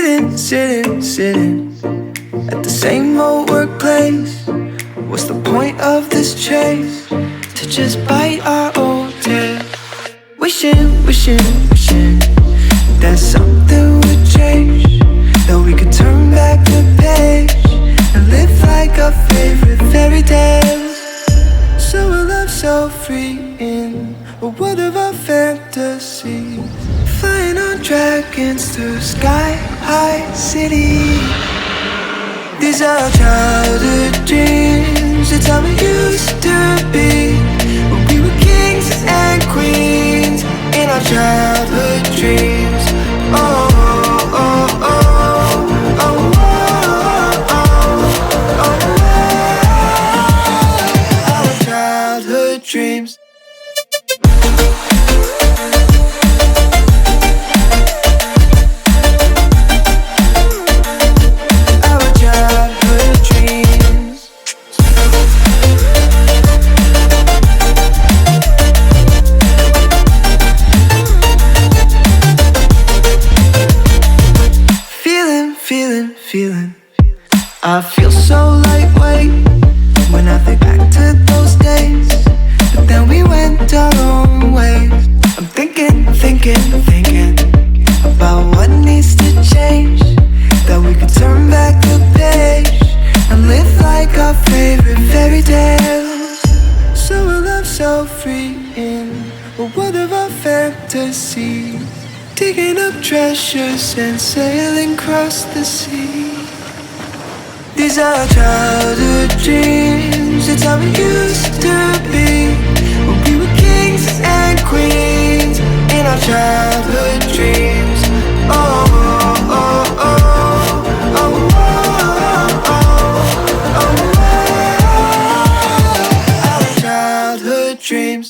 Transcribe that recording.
Sitting at the same old workplace. What's the point of this chase? To just bite our old tail. Wishing that something would change, that we could turn back the page and live like our favorite fairy tales. So a love so free in a world of our fantasies, flying on dragons through sky-high cities. These are our childhood dreams. It's how we used to be when we were kings and queens in our childhood dreams. Oh, oh, oh, oh, oh, oh, oh, oh. Our childhood dreams. Feeling, I feel so lightweight when I think back to those days, but then we went our own ways. I'm thinking about what needs to change, that we could turn back the page and live like our favorite fairy tales. So a love so free in a world of our fantasies, digging up treasures and sailing across the sea. These are our childhood dreams. It's how we used to be when we were kings and queens in our childhood dreams. Oh, oh, oh, oh, oh, oh, oh, oh, oh. Our childhood dreams.